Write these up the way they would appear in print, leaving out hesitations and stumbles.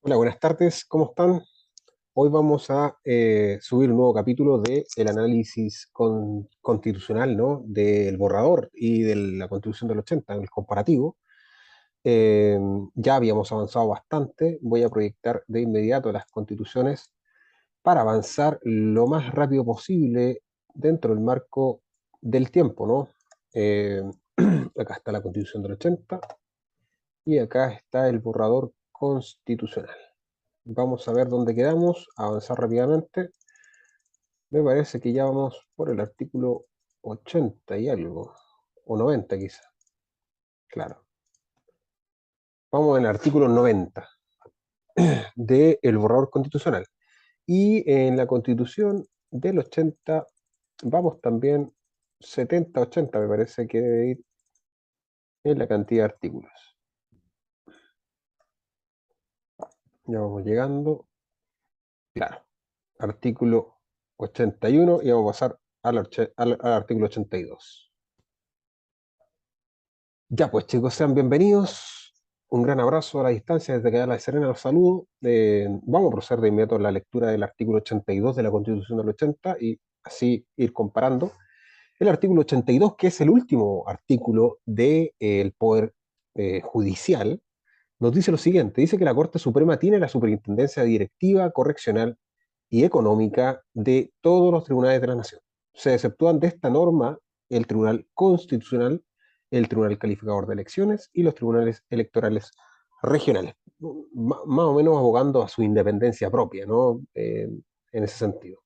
Hola, buenas tardes, ¿cómo están? Hoy vamos a subir un nuevo capítulo del análisis constitucional, ¿no? Del borrador y de la Constitución del 80, el comparativo. Eh, ya habíamos avanzado bastante, voy a proyectar de inmediato las constituciones para avanzar lo más rápido posible dentro del marco del tiempo, ¿no? Eh, Acá está la Constitución del 80 y acá está el borrador constitucional. Vamos a ver dónde quedamos, avanzar rápidamente. Me parece que ya vamos por el artículo 80 y algo, o 90 quizá, claro. Vamos en el artículo 90 del borrador constitucional. Y en la constitución del 80 vamos también 70-80, me parece que debe ir en la cantidad de artículos. Ya vamos llegando, claro, artículo 81 y vamos a pasar al artículo 82. Ya pues chicos, sean bienvenidos. Un gran abrazo a la distancia desde que La Serena los saludo. Vamos a proceder de inmediato a la lectura del artículo 82 de la Constitución del 80 y así ir comparando. El artículo 82, que es el último artículo del Poder Judicial, nos dice lo siguiente. Dice que la Corte Suprema tiene la superintendencia directiva, correccional y económica de todos los tribunales de la Nación. Se exceptúan de esta norma el Tribunal Constitucional, el Tribunal Calificador de Elecciones y los tribunales electorales regionales, más o menos abogando a su independencia propia, ¿no? En ese sentido.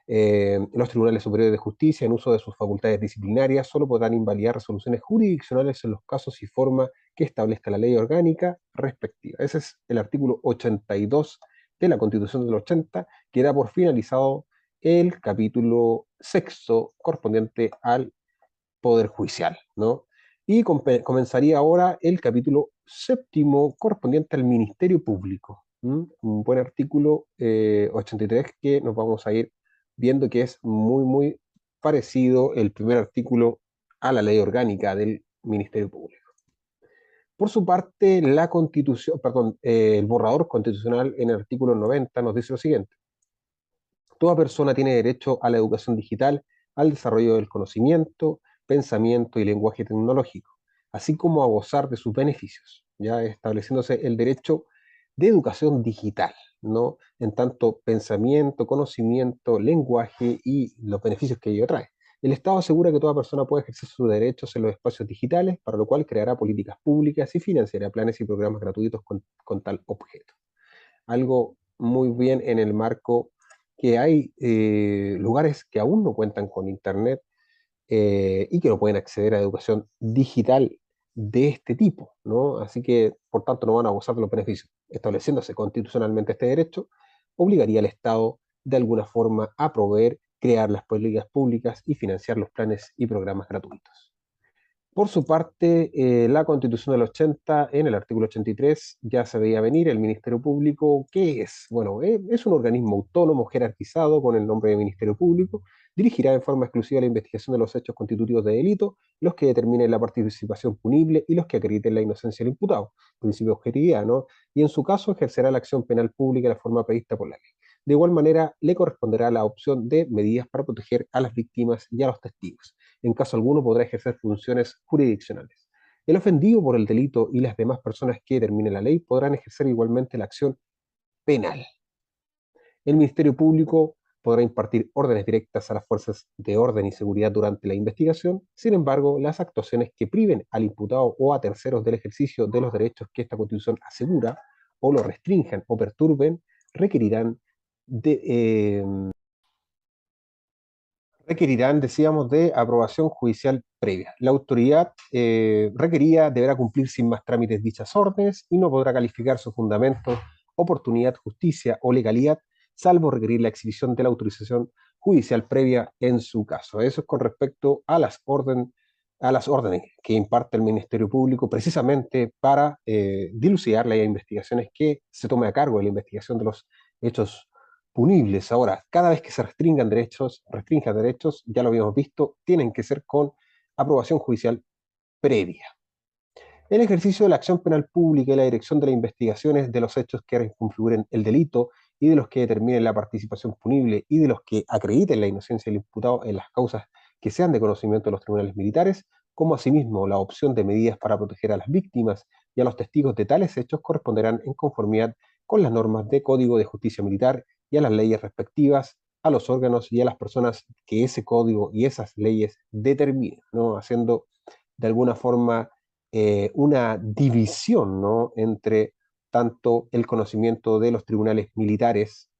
Los tribunales superiores de justicia, en uso de sus facultades disciplinarias, solo podrán invalidar resoluciones jurisdiccionales en los casos y forma que establezca la ley orgánica respectiva. Ese es el artículo 82 de la Constitución del 80, que da por finalizado el capítulo sexto correspondiente al Poder Judicial, ¿no? Y comenzaría ahora el capítulo séptimo correspondiente al Ministerio Público. Un buen artículo 83 que nos vamos a ir viendo que es muy parecido el primer artículo a la ley orgánica del Ministerio Público. Por su parte, la Constitución, perdón, el borrador constitucional en el artículo 90 nos dice lo siguiente. Toda persona tiene derecho a la educación digital, al desarrollo del conocimiento, pensamiento y lenguaje tecnológico, así como a gozar de sus beneficios, ya estableciéndose el derecho de educación digital, ¿no? En tanto pensamiento, conocimiento, lenguaje y los beneficios que ello trae. El Estado asegura que toda persona puede ejercer sus derechos en los espacios digitales, para lo cual creará políticas públicas y financiará planes y programas gratuitos con tal objeto. Algo muy bien en el marco que hay lugares que aún no cuentan con Internet y que no pueden acceder a educación digital de este tipo, ¿no? Así que, por tanto, no van a gozar de los beneficios. Estableciéndose constitucionalmente este derecho, obligaría al Estado de alguna forma a proveer, crear las políticas públicas y financiar los planes y programas gratuitos. Por su parte, la Constitución del 80, en el artículo 83, ya se veía venir el Ministerio Público. ¿Qué es? Bueno, es un organismo autónomo jerarquizado con el nombre de Ministerio Público. Dirigirá en forma exclusiva la investigación de los hechos constitutivos de delito, los que determinen la participación punible y los que acrediten la inocencia del imputado. Principio de objetividad, ¿no? Y en su caso ejercerá la acción penal pública de la forma prevista por la ley. De igual manera, le corresponderá la opción de medidas para proteger a las víctimas y a los testigos. En caso alguno podrá ejercer funciones jurisdiccionales. El ofendido por el delito y las demás personas que determine la ley podrán ejercer igualmente la acción penal. El Ministerio Público podrá impartir órdenes directas a las fuerzas de orden y seguridad durante la investigación. Sin embargo, las actuaciones que priven al imputado o a terceros del ejercicio de los derechos que esta Constitución asegura o lo restrinjan o perturben requerirán de, decíamos, de aprobación judicial previa. La autoridad requerida deberá cumplir sin más trámites dichas órdenes y no podrá calificar su fundamento, oportunidad, justicia o legalidad, salvo requerir la exhibición de la autorización judicial previa en su caso. Eso es con respecto a las órdenes que imparte el Ministerio Público precisamente para dilucidar las investigaciones que se tome a cargo de la investigación de los hechos punibles. Ahora, cada vez que se restrinjan derechos, ya lo habíamos visto, tienen que ser con aprobación judicial previa. El ejercicio de la acción penal pública y la dirección de las investigaciones de los hechos que configuren el delito y de los que determinen la participación punible y de los que acrediten la inocencia del imputado en las causas que sean de conocimiento de los tribunales militares, como asimismo la opción de medidas para proteger a las víctimas y a los testigos de tales hechos corresponderán en conformidad con las normas de Código de Justicia Militar y a las leyes respectivas, a los órganos y a las personas que ese código y esas leyes determinen, ¿no? Haciendo de alguna forma una división, ¿no? Entre tanto el conocimiento de los tribunales militares,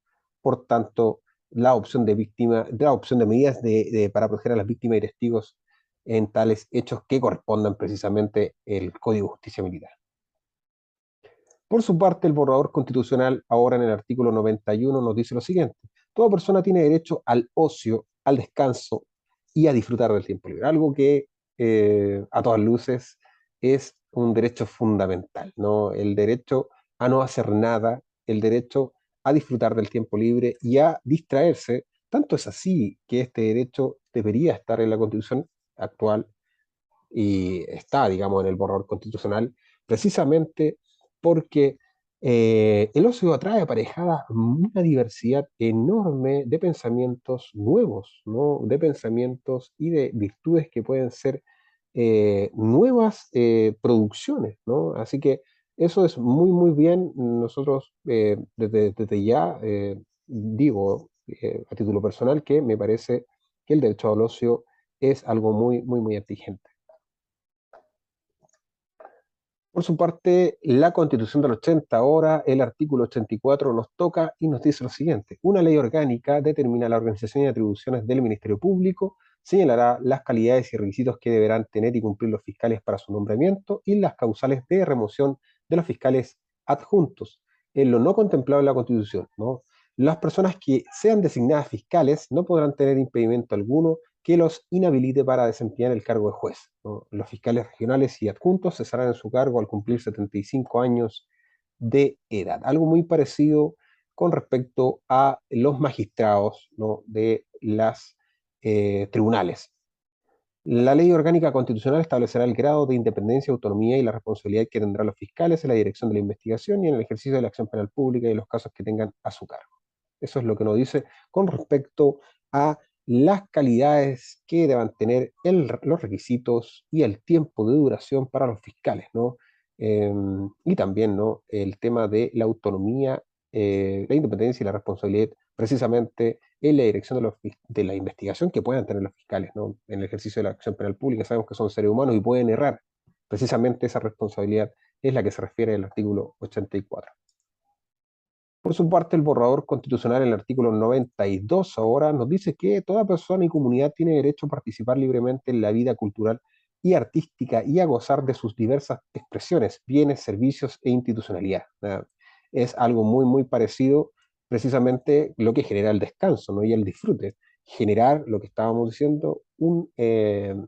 por tanto la opción de víctima, la opción de medidas para proteger a las víctimas y testigos en tales hechos que correspondan precisamente el Código de Justicia Militar. Por su parte, el borrador constitucional, ahora en el artículo 91, nos dice lo siguiente: toda persona tiene derecho al ocio, al descanso y a disfrutar del tiempo libre, algo que a todas luces es un derecho fundamental, ¿no? El derecho a no hacer nada, el derecho a disfrutar del tiempo libre y a distraerse. Tanto es así que este derecho debería estar en la Constitución actual y está, digamos, en el borrador constitucional, precisamente porque el ocio atrae aparejada una diversidad enorme de pensamientos nuevos, ¿no? De pensamientos y de virtudes que pueden ser nuevas producciones, ¿no? Así que eso es muy, muy bien. Nosotros desde ya digo a título personal que me parece que el derecho al ocio es algo muy, muy, muy exigente. Por su parte, la Constitución del 80, ahora el artículo 84, nos toca y nos dice lo siguiente: una ley orgánica determina la organización y atribuciones del Ministerio Público, señalará las calidades y requisitos que deberán tener y cumplir los fiscales para su nombramiento y las causales de remoción de los fiscales adjuntos, en lo no contemplado en la Constitución, ¿no? Las personas que sean designadas fiscales no podrán tener impedimento alguno que los inhabilite para desempeñar el cargo de juez, ¿no? Los fiscales regionales y adjuntos cesarán en su cargo al cumplir 75 años de edad. Algo muy parecido con respecto a los magistrados, ¿no? De las tribunales. La ley orgánica constitucional establecerá el grado de independencia, autonomía y la responsabilidad que tendrán los fiscales en la dirección de la investigación y en el ejercicio de la acción penal pública y los casos que tengan a su cargo. Eso es lo que nos dice con respecto a las calidades que deban tener los requisitos y el tiempo de duración para los fiscales, ¿no? Y también, ¿no? El tema de la autonomía, la independencia y la responsabilidad precisamente en la dirección de la investigación que puedan tener los fiscales, ¿no? En el ejercicio de la acción penal pública sabemos que son seres humanos y pueden errar. Precisamente esa responsabilidad es la que se refiere al artículo 84. Por su parte, el borrador constitucional en el artículo 92 ahora nos dice que toda persona y comunidad tiene derecho a participar libremente en la vida cultural y artística y a gozar de sus diversas expresiones, bienes, servicios e institucionalidad. Es algo muy, muy parecido precisamente lo que genera el descanso, ¿no? Y el disfrute. Generar, lo que estábamos diciendo, un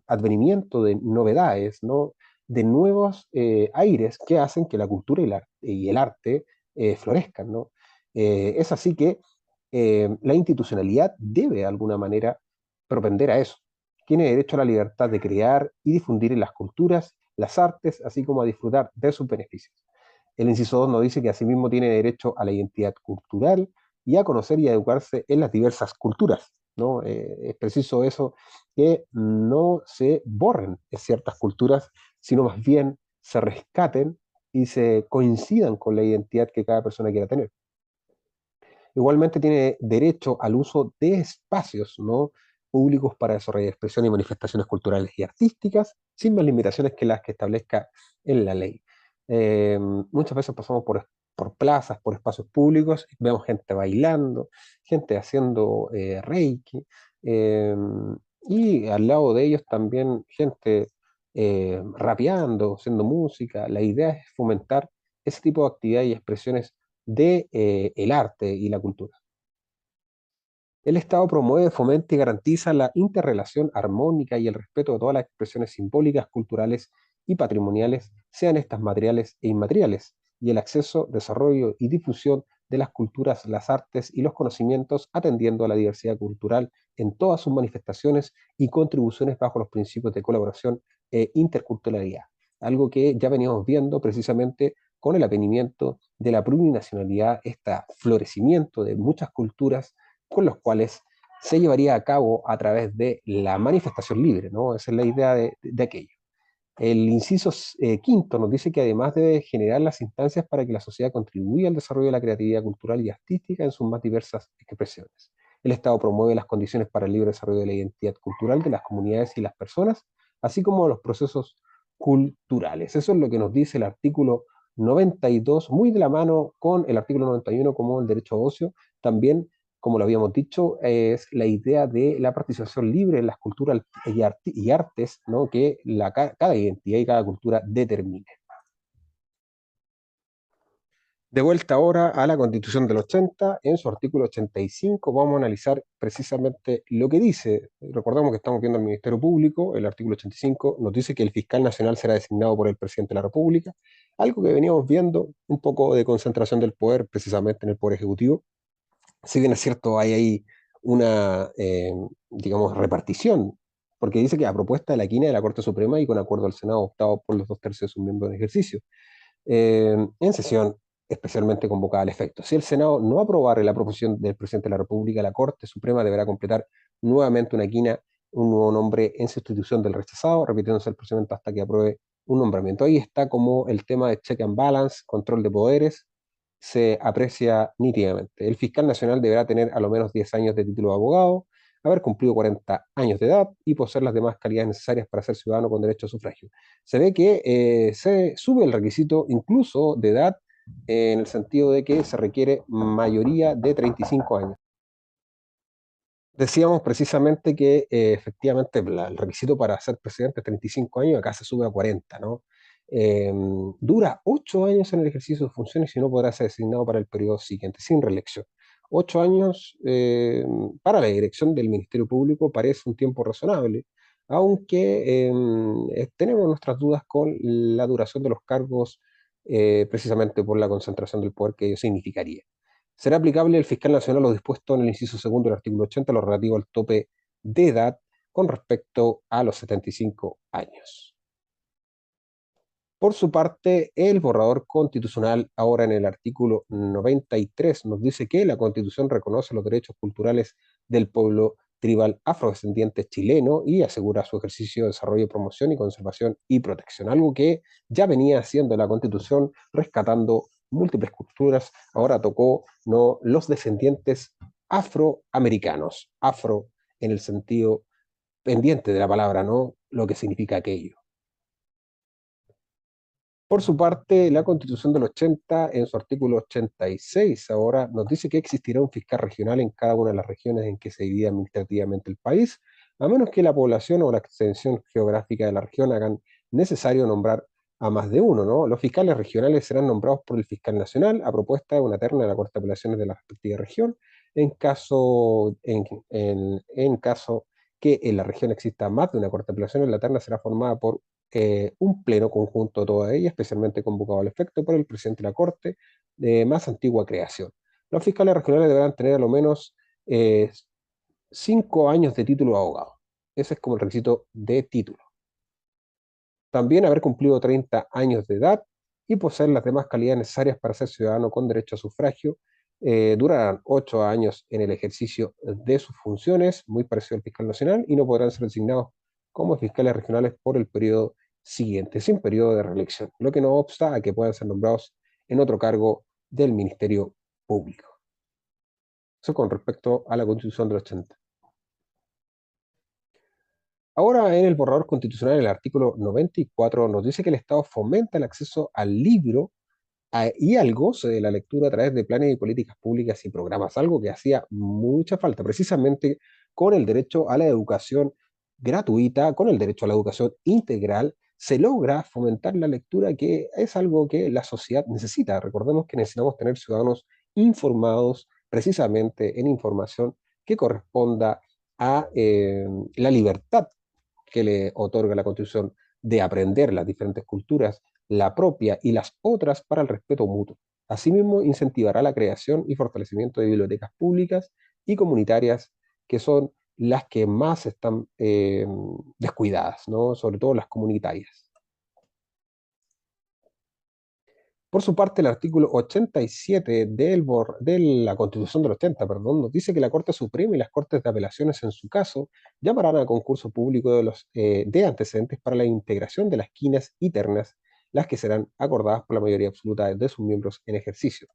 advenimiento de novedades, ¿no? De nuevos aires que hacen que la cultura y el arte florezcan, ¿no? Es así que la institucionalidad debe de alguna manera propender a eso. Tiene derecho a la libertad de crear y difundir las culturas, las artes, así como a disfrutar de sus beneficios. El inciso 2 nos dice que asimismo tiene derecho a la identidad cultural y a conocer y a educarse en las diversas culturas, ¿no? Es preciso eso, que no se borren ciertas culturas, sino más bien se rescaten y se coincidan con la identidad que cada persona quiera tener. Igualmente tiene derecho al uso de espacios, ¿no? Públicos para desarrollar expresión y manifestaciones culturales y artísticas, sin más limitaciones que las que establezca en la ley. Muchas veces pasamos por plazas, por espacios públicos, vemos gente bailando, gente haciendo reiki, eh, y al lado de ellos también gente rapeando, haciendo música. La idea es fomentar ese tipo de actividades y expresiones de el arte y la cultura. El Estado promueve, fomenta y garantiza la interrelación armónica y el respeto de todas las expresiones simbólicas, culturales y patrimoniales, sean estas materiales e inmateriales, y el acceso, desarrollo y difusión de las culturas, las artes y los conocimientos, atendiendo a la diversidad cultural en todas sus manifestaciones y contribuciones bajo los principios de colaboración e interculturalidad. algo que ya veníamos viendo precisamente con el advenimiento de la plurinacionalidad, este florecimiento de muchas culturas con los cuales se llevaría a cabo a través de la manifestación libre, ¿no? Esa es la idea de aquello. El inciso quinto nos dice que además debe generar las instancias para que la sociedad contribuya al desarrollo de la creatividad cultural y artística en sus más diversas expresiones. El Estado promueve las condiciones para el libre desarrollo de la identidad cultural de las comunidades y las personas, así como los procesos culturales. Eso es lo que nos dice el artículo 92, muy de la mano con el artículo 91 como el derecho a ocio. También, como lo habíamos dicho, es la idea de la participación libre en las culturas y artes, ¿no? Que cada identidad y cada cultura determine. De vuelta ahora a la Constitución del 80, en su artículo 85 vamos a analizar precisamente lo que dice. Recordamos que estamos viendo el Ministerio Público, el artículo 85 nos dice que el fiscal nacional será designado por el presidente de la República, algo que veníamos viendo, un poco de concentración del poder precisamente en el Poder Ejecutivo. Si bien es cierto, hay ahí una, digamos, repartición, porque dice que a propuesta de la quina de la Corte Suprema y con acuerdo del Senado optado por los 2/3 de sus miembros de ejercicio, en sesión especialmente convocada al efecto. Si el Senado no aprobara la proposición del presidente de la República, la Corte Suprema deberá completar nuevamente una quina, un nuevo nombre en sustitución del rechazado, repitiéndose el procedimiento hasta que apruebe un nombramiento. Ahí está como el tema de check and balance, control de poderes, se aprecia nítidamente. El fiscal nacional deberá tener a lo menos 10 años de título de abogado, haber cumplido 40 años de edad y poseer las demás calidades necesarias para ser ciudadano con derecho a sufragio. Se ve que se sube el requisito incluso de edad en el sentido de que se requiere mayoría de 35 años. Decíamos precisamente que efectivamente el requisito para ser presidente es 35 años, acá se sube a 40, ¿no? Dura 8 años en el ejercicio de funciones y no podrá ser designado para el periodo siguiente, sin reelección. 8 años para la dirección del Ministerio Público parece un tiempo razonable, aunque tenemos nuestras dudas con la duración de los cargos, precisamente por la concentración del poder que ello significaría. Será aplicable el fiscal nacional lo dispuesto en el inciso segundo del artículo 80, lo relativo al tope de edad con respecto a los 75 años. Por su parte, el borrador constitucional, ahora en el artículo 93, nos dice que la Constitución reconoce los derechos culturales del pueblo tribal afrodescendiente chileno y asegura su ejercicio, desarrollo, promoción y conservación y protección, algo que ya venía haciendo la Constitución, rescatando múltiples culturas. Ahora tocó, no, los descendientes afroamericanos, afro en el sentido pendiente de la palabra, ¿no? Lo que significa aquello. Por su parte, la Constitución del 80, en su artículo 86, ahora nos dice que existirá un fiscal regional en cada una de las regiones en que se divida administrativamente el país, a menos que la población o la extensión geográfica de la región hagan necesario nombrar a más de uno, ¿no? Los fiscales regionales serán nombrados por el fiscal nacional a propuesta de una terna de la Corte de Apelaciones de la respectiva región, en caso que en la región exista más de una Corte de Apelaciones, la terna será formada por un pleno conjunto de toda ella, especialmente convocado al efecto por el presidente de la Corte de más antigua creación. Los fiscales regionales deberán tener a lo menos 5 años de título de abogado. Ese es como el requisito de título. También haber cumplido 30 años de edad y poseer las demás calidades necesarias para ser ciudadano con derecho a sufragio. Durarán 8 años en el ejercicio de sus funciones, muy parecido al fiscal nacional, y no podrán ser designados como fiscales regionales por el periodo siguiente, sin periodo de reelección, lo que no obsta a que puedan ser nombrados en otro cargo del Ministerio Público. Eso con respecto a la Constitución del 80. Ahora, en el borrador constitucional, el artículo 94 nos dice que el Estado fomenta el acceso al libro y al goce de la lectura a través de planes y políticas públicas y programas, algo que hacía mucha falta, precisamente con el derecho a la educación gratuita, con el derecho a la educación integral, se logra fomentar la lectura, que es algo que la sociedad necesita. Recordemos que necesitamos tener ciudadanos informados precisamente en información que corresponda a la libertad que le otorga la Constitución de aprender las diferentes culturas, la propia y las otras para el respeto mutuo. Asimismo, incentivará la creación y fortalecimiento de bibliotecas públicas y comunitarias, que son las que más están descuidadas, ¿no? Sobre todo las comunitarias. Por su parte, el artículo 87 de la Constitución del 80, perdón, nos dice que la Corte Suprema y las Cortes de Apelaciones, en su caso, llamarán a concurso público de antecedentes para la integración de las quinas y ternas, las que serán acordadas por la mayoría absoluta de sus miembros en ejercicio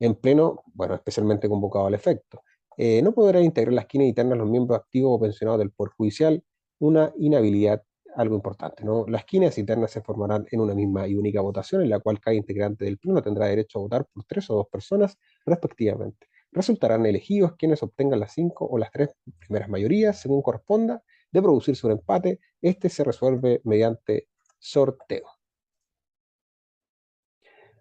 en pleno, bueno, especialmente convocado al efecto. No podrán integrar las quinas internas los miembros activos o pensionados del Poder Judicial, una inhabilidad algo importante, ¿no? Las quinas internas se formarán en una misma y única votación, en la cual cada integrante del pleno tendrá derecho a votar por tres o dos personas, respectivamente. Resultarán elegidos quienes obtengan las cinco o las tres primeras mayorías, según corresponda. De producirse un empate, este se resuelve mediante sorteo.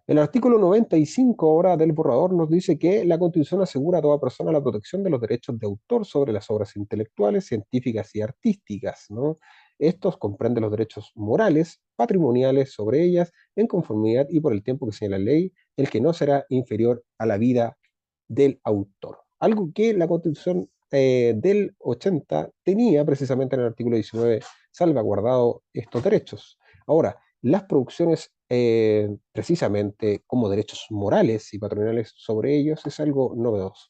El artículo 95 ahora del borrador nos dice que la Constitución asegura a toda persona la protección de los derechos de autor sobre las obras intelectuales, científicas y artísticas, ¿no? Estos comprenden los derechos morales, patrimoniales sobre ellas, en conformidad y por el tiempo que señala la ley, el que no será inferior a la vida del autor. Algo que la Constitución del 80 tenía precisamente en el artículo 19 salvaguardado estos derechos. Ahora, las producciones precisamente como derechos morales y patrimoniales sobre ellos es algo novedoso.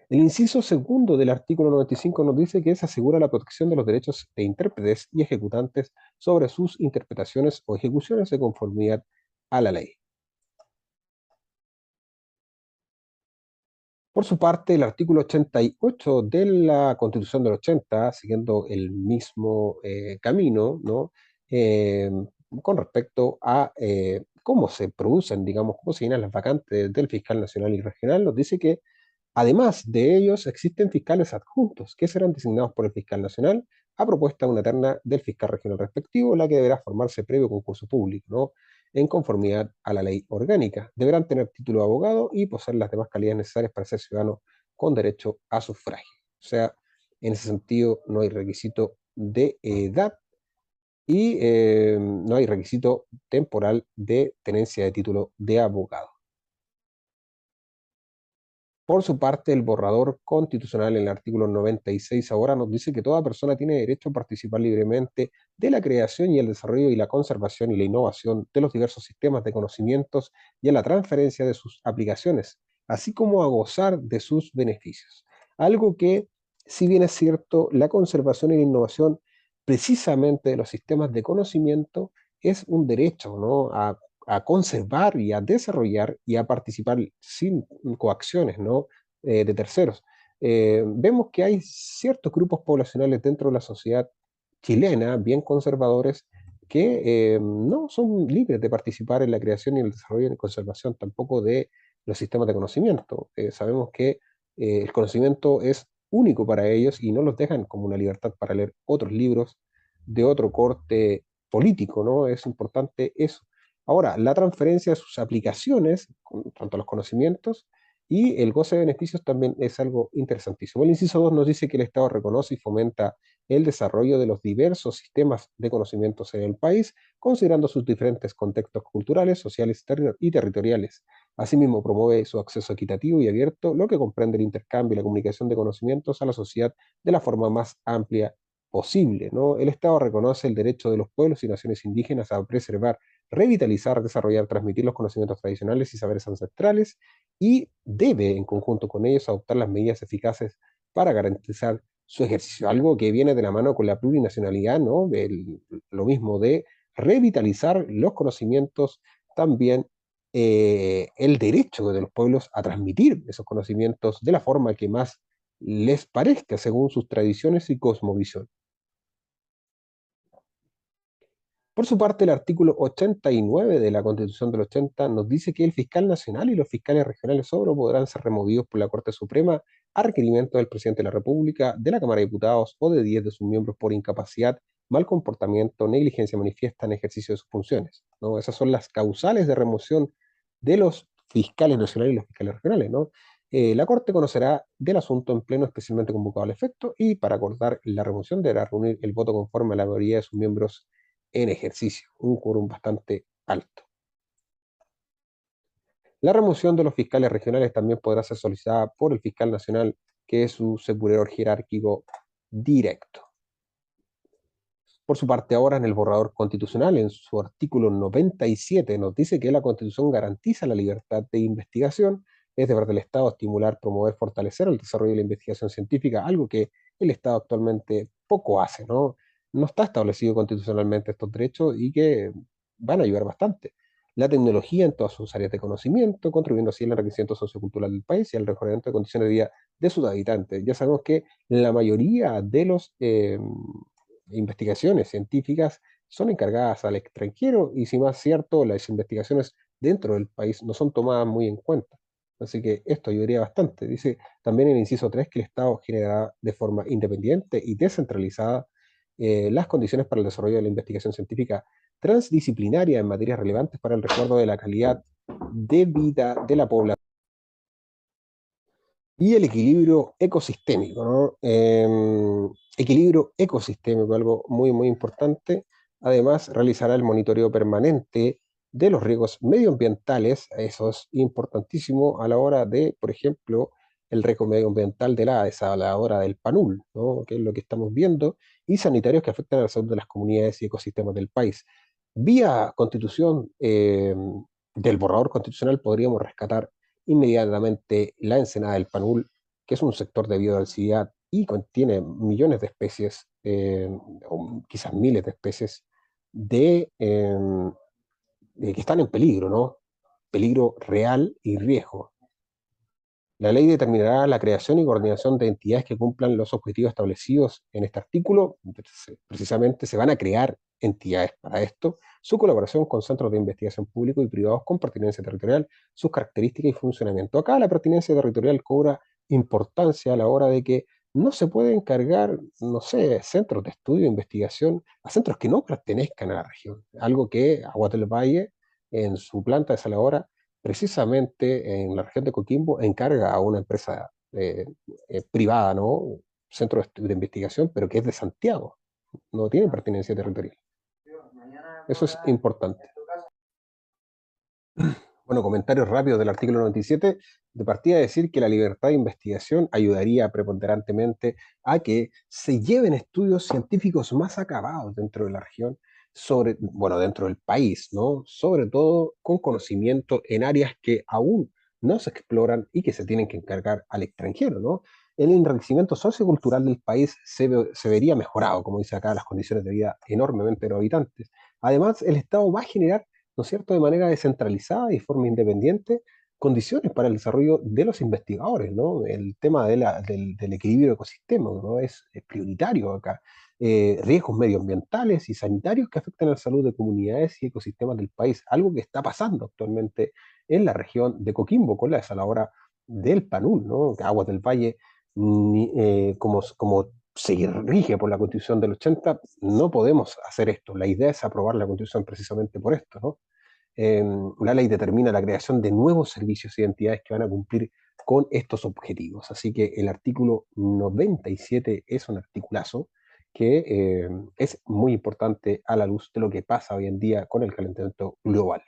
El inciso segundo del artículo 95 nos dice que se asegura la protección de los derechos de intérpretes y ejecutantes sobre sus interpretaciones o ejecuciones de conformidad a la ley. Por su parte, el artículo 88 de la Constitución del 80, siguiendo el mismo camino, ¿no? Eh, con respecto a cómo se producen, digamos, cómo se llenan las vacantes del fiscal nacional y regional, nos dice que además de ellos existen fiscales adjuntos que serán designados por el fiscal nacional a propuesta de una terna del fiscal regional respectivo, la que deberá formarse previo concurso público, ¿no? En conformidad a la ley orgánica. Deberán tener título de abogado y poseer las demás calidades necesarias para ser ciudadano con derecho a sufragio. O sea, en ese sentido no hay requisito de edad y no hay requisito temporal de tenencia de título de abogado. Por su parte, el borrador constitucional en el artículo 96 ahora nos dice que toda persona tiene derecho a participar libremente de la creación y el desarrollo y la conservación y la innovación de los diversos sistemas de conocimientos y a la transferencia de sus aplicaciones, así como a gozar de sus beneficios. Algo que, si bien es cierto, la conservación y la innovación precisamente de los sistemas de conocimiento es un derecho, ¿no? A conservar y a desarrollar y a participar sin coacciones, ¿no? De terceros. Vemos que hay ciertos grupos poblacionales dentro de la sociedad chilena, bien conservadores, que no son libres de participar en la creación y el desarrollo y la conservación tampoco de los sistemas de conocimiento. Sabemos que el conocimiento es único para ellos y no los dejan como una libertad para leer otros libros de otro corte político, ¿no? Es importante eso. Ahora, la transferencia de sus aplicaciones, tanto los conocimientos y el goce de beneficios también es algo interesantísimo. El inciso 2 nos dice que el Estado reconoce y fomenta el desarrollo de los diversos sistemas de conocimientos en el país, considerando sus diferentes contextos culturales, sociales y territoriales. Asimismo, promueve su acceso equitativo y abierto, lo que comprende el intercambio y la comunicación de conocimientos a la sociedad de la forma más amplia posible, ¿no? El Estado reconoce el derecho de los pueblos y naciones indígenas a preservar, revitalizar, desarrollar, transmitir los conocimientos tradicionales y saberes ancestrales y debe, en conjunto con ellos, adoptar las medidas eficaces para garantizar su ejercicio, algo que viene de la mano con la plurinacionalidad, ¿no? Lo mismo de revitalizar los conocimientos, también el derecho de los pueblos a transmitir esos conocimientos de la forma que más les parezca, según sus tradiciones y cosmovisión. Por su parte, el artículo 89 de la Constitución del 80 nos dice que el fiscal nacional y los fiscales regionales solo podrán ser removidos por la Corte Suprema a requerimiento del presidente de la República, de la Cámara de Diputados o de 10 de sus miembros por incapacidad, mal comportamiento, negligencia manifiesta en ejercicio de sus funciones, ¿no? Esas son las causales de remoción de los fiscales nacionales y los fiscales regionales, ¿no? La Corte conocerá del asunto en pleno especialmente convocado al efecto y para acordar la remoción deberá reunir el voto conforme a la mayoría de sus miembros en ejercicio, un quórum bastante alto. La remoción de los fiscales regionales también podrá ser solicitada por el fiscal nacional, que es su superior jerárquico directo. Por su parte, ahora en el borrador constitucional, en su artículo 97, nos dice que la Constitución garantiza la libertad de investigación. Es deber del Estado estimular, promover, fortalecer el desarrollo de la investigación científica, algo que el Estado actualmente poco hace, ¿no? No está establecido constitucionalmente estos derechos y que van a ayudar bastante. La tecnología en todas sus áreas de conocimiento, contribuyendo así al enriquecimiento sociocultural del país y al mejoramiento de condiciones de vida de sus habitantes. Ya sabemos que la mayoría de los investigaciones científicas son encargadas al extranjero y, si más cierto, las investigaciones dentro del país no son tomadas muy en cuenta. Así que esto ayudaría bastante. Dice también en el inciso 3 que el Estado generará de forma independiente y descentralizada las condiciones para el desarrollo de la investigación científica transdisciplinaria en materias relevantes para el resguardo de la calidad de vida de la población y el equilibrio ecosistémico, ¿no? Equilibrio ecosistémico, algo muy, muy importante. Además, realizará el monitoreo permanente de los riesgos medioambientales, eso es importantísimo a la hora de, por ejemplo, el riesgo medioambiental de la desaladora del Panul, ¿no? Que es lo que estamos viendo, y sanitarios que afectan a la salud de las comunidades y ecosistemas del país. Vía constitución del borrador constitucional podríamos rescatar inmediatamente la ensenada del Panul, que es un sector de biodiversidad y contiene millones de especies, o quizás miles de especies, de que están en peligro, ¿no? Peligro real y riesgo. La ley determinará la creación y coordinación de entidades que cumplan los objetivos establecidos en este artículo. Precisamente se van a crear entidades para esto, su colaboración con centros de investigación públicos y privados con pertinencia territorial, sus características y funcionamiento. Acá la pertinencia territorial cobra importancia a la hora de que no se puede encargar, no sé, centros de estudio e investigación a centros que no pertenezcan a la región. Algo que Aguas del Valle, en su planta desaladora, precisamente en la región de Coquimbo, encarga a una empresa privada, ¿no? Centro de investigación, pero que es de Santiago, no tiene pertinencia territorial. Eso es importante. Bueno, comentarios rápidos del artículo 97. De partida decir que la libertad de investigación ayudaría preponderantemente a que se lleven estudios científicos más acabados dentro de la región, bueno, dentro del país, ¿no? Sobre todo con conocimiento en áreas que aún no se exploran y que se tienen que encargar al extranjero, ¿no? El enriquecimiento sociocultural del país se vería mejorado, como dice acá, las condiciones de vida enormemente de los habitantes. Además, el Estado va a generar, ¿no es cierto?, de manera descentralizada y de forma independiente, condiciones para el desarrollo de los investigadores, ¿no? El tema del equilibrio ecosistema, ¿no? Es prioritario acá. Riesgos medioambientales y sanitarios que afectan a la salud de comunidades y ecosistemas del país, algo que está pasando actualmente en la región de Coquimbo con la desaladora del Panul, ¿no? Aguas del Valle, como se rige por la Constitución del 80, no podemos hacer esto. La idea es aprobar la Constitución precisamente por esto, ¿no? La ley determina la creación de nuevos servicios y entidades que van a cumplir con estos objetivos. Así que el artículo 97 es un articulazo que es muy importante a la luz de lo que pasa hoy en día con el calentamiento global.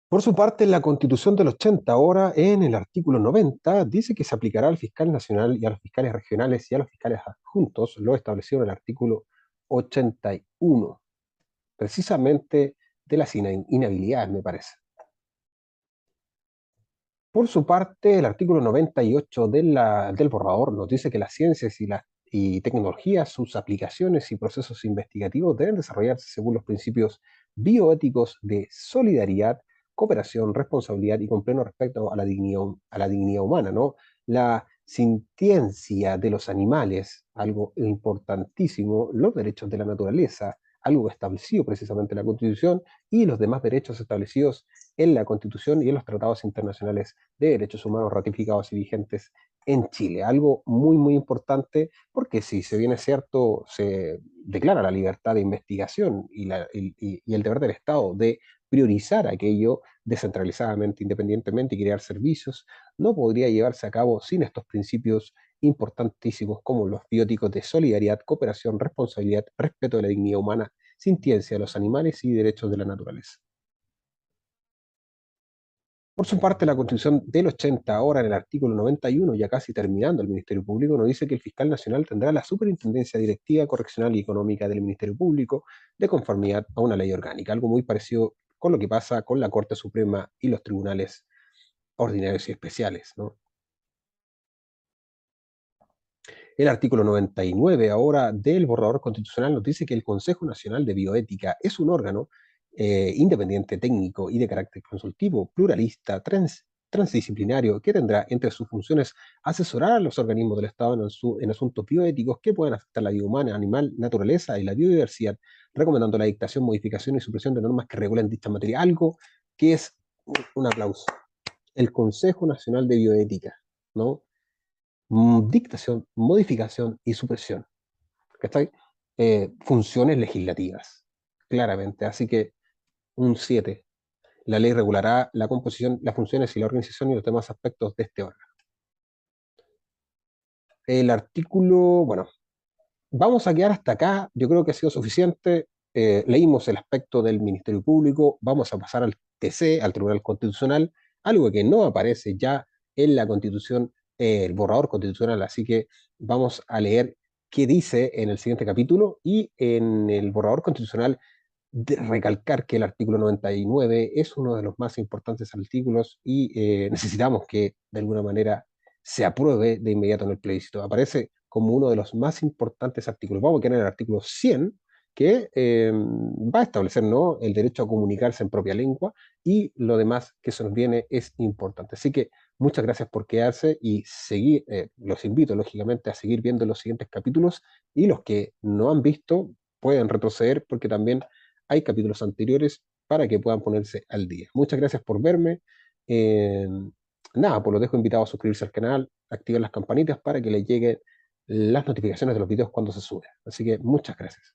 Por su parte, la Constitución del 80, ahora en el artículo 90, dice que se aplicará al fiscal nacional y a los fiscales regionales y a los fiscales adjuntos lo establecido en el artículo 81, precisamente de las inhabilidades, me parece. Por su parte, el artículo 98 del borrador nos dice que las ciencias y tecnologías, sus aplicaciones y procesos investigativos deben desarrollarse según los principios bioéticos de solidaridad, cooperación, responsabilidad y con pleno respeto a la dignidad humana, ¿no? La sintiencia de los animales, algo importantísimo, los derechos de la naturaleza, algo establecido precisamente en la Constitución, y los demás derechos establecidos en la Constitución y en los tratados internacionales de derechos humanos ratificados y vigentes en Chile. Algo muy, muy importante porque si se viene cierto, se declara la libertad de investigación y el deber del Estado de priorizar aquello descentralizadamente, independientemente y crear servicios, no podría llevarse a cabo sin estos principios importantísimos como los bióticos de solidaridad, cooperación, responsabilidad, respeto de la dignidad humana, sintiencia de los animales y derechos de la naturaleza. Por su parte, la Constitución del 80, ahora en el artículo 91, ya casi terminando el Ministerio Público, nos dice que el fiscal nacional tendrá la superintendencia directiva, correccional y económica del Ministerio Público de conformidad a una ley orgánica, algo muy parecido con lo que pasa con la Corte Suprema y los tribunales ordinarios y especiales, ¿no? El artículo 99 ahora del borrador constitucional nos dice que el Consejo Nacional de Bioética es un órgano independiente, técnico y de carácter consultivo, pluralista, transdisciplinario, que tendrá entre sus funciones asesorar a los organismos del Estado en asuntos bioéticos que puedan afectar la vida humana, animal, naturaleza y la biodiversidad, recomendando la dictación, modificación y supresión de normas que regulen dicha materia. Algo que es un aplauso. El Consejo Nacional de Bioética, ¿no? Dictación, modificación y supresión. ¿Cachai? Funciones legislativas, claramente. Así que un 7. La ley regulará la composición, las funciones y la organización y los demás aspectos de este órgano. El artículo, bueno, vamos a quedar hasta acá. Yo creo que ha sido suficiente. Leímos el aspecto del Ministerio Público. Vamos a pasar al TC, al Tribunal Constitucional, algo que no aparece ya en la Constitución, el borrador constitucional. Así que vamos a leer qué dice en el siguiente capítulo y en el borrador constitucional de recalcar que el artículo 99 es uno de los más importantes artículos y necesitamos que de alguna manera se apruebe de inmediato en el plebiscito. Aparece como uno de los más importantes artículos. Vamos a quedar en el artículo 100, que va a establecer, ¿no?, el derecho a comunicarse en propia lengua, y lo demás que se nos viene es importante. Así que muchas gracias por quedarse y seguir, los invito lógicamente a seguir viendo los siguientes capítulos, y los que no han visto pueden retroceder porque también hay capítulos anteriores para que puedan ponerse al día. Muchas gracias por verme. Eh, Nada, pues los dejo invitados a suscribirse al canal, activar las campanitas para que les lleguen las notificaciones de los videos cuando se suben. Así que muchas gracias.